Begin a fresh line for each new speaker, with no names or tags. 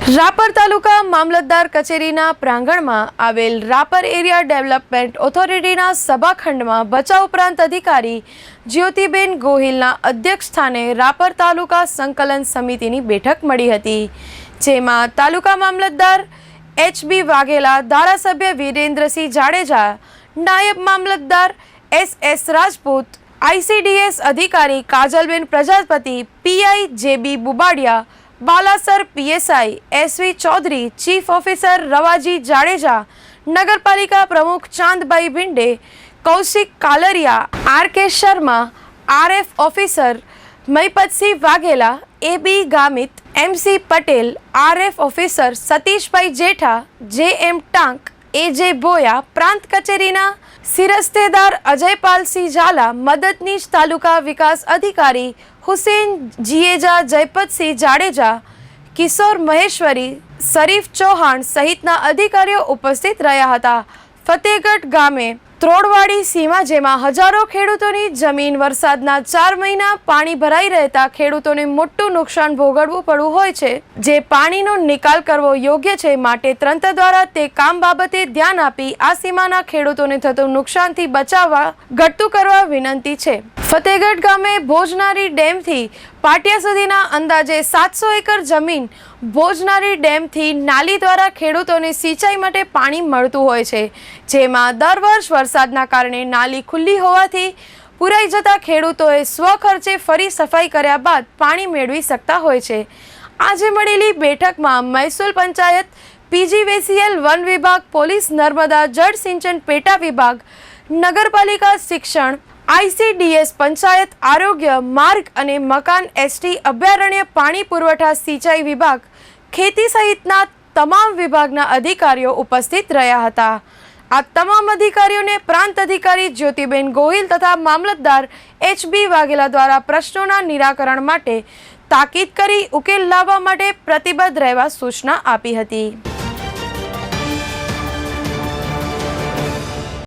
રાપર તાલુકા મામલતદાર કચેરીના પ્રાંગણમાં આવેલ રાપર એરિયા ડેવલપમેન્ટ ઓથોરિટીના સભાખંડમાં બચાવ પ્રાંત અધિકારી જ્યોતિબેન ગોહિલના અધ્યક્ષસ્થાને રાપર તાલુકા સંકલન સમિતિની બેઠક મળી હતી, જેમાં તાલુકા મામલતદાર એચ.બી. વાઘેલા, ધારાસભ્ય વિરેન્દ્રસિંહ જાડેજા, નાયબ મામલતદાર એસ.એસ. રાજપૂત, ICDS અધિકારી Kajalben Prajapati, PI JB. Bubadiya, Balasar PSI SV Chaudhary, chief officer Ravaji Jadeja, નગરપાલિકા પ્રમુખ Chandbhai Bhinde, Kaushik Kalariya, RK Sharma, RF officer Mahipatsinh Vaghela, AB Gamit, MC Patel, RF officer Satishbhai Jetha, JM Tank, AJ Boya, પ્રાંત કચેરીના સિરસ્તેદાર અજયપાલસિંહ ઝાલા, મદદનીશ તાલુકા વિકાસ અધિકારી હુસેન જીએજા, જયપતસિંહ જાડેજા, કિશોર મહેશ્વરી, શરીફ ચૌહાણ સહિતના અધિકારીઓ ઉપસ્થિત રહ્યા હતા. ફતેહગઢ ગામે ત્રોડવાડી સીમા જેમાં હજારો ખેડૂતોની જમીન વરસાદના 4 મહિના પાણી ભરાઈ રહેતા ખેડૂતોને મોટું નુકસાન ભોગવવું પડવું હોય છે, જે પાણીનો નિકાલ કરવો યોગ્ય છે, માટે તંત્ર દ્વારા તે કામ બાબતે ધ્યાન આપી આ સીમાના ખેડૂતોને થતું નુકસાનથી બચાવવા ઘટતું કરવા વિનંતી છે. ફતેહગઢ ગામે ભોજનારી ડેમથી પાટિયા સુધીના અંદાજે 700 એકર જમીન ભોજનારી ડેમથી નાલી દ્વારા ખેડૂતોને સિંચાઈ માટે પાણી મળતું હોય છે, જેમાં દર વર્ષ વરસાદના કારણે નાલી ખુલ્લી હોવાથી પુરાઈ જતા ખેડૂતોએ સ્વખર્ચે ફરી સફાઈ કર્યા બાદ પાણી મેળવી શકતા હોય છે. આજે મળેલી બેઠકમાં મહેસૂલ પંચાયત, PGVCL, વન વિભાગ, પોલીસ, નર્મદા જળ સિંચન પેટા વિભાગ, નગરપાલિકા, શિક્ષણ, ICDS, પંચાયત, આરોગ્ય, માર્ગ અને મકાન, ST, અભયારણ્ય, પાણી પુરવઠા, સિંચાઈ વિભાગ, ખેતી સહિતના તમામ વિભાગના અધિકારીઓ ઉપસ્થિત રહ્યા હતા. આ તમામ અધિકારીઓને પ્રાંત અધિકારી જ્યોતિબેન ગોહિલ તથા મામલતદાર H.B. વાઘેલા દ્વારા પ્રશ્નોના નિરાકરણ માટે તાકીદ કરી ઉકેલ લાવવા માટે પ્રતિબદ્ધ રહેવા સૂચના આપી હતી.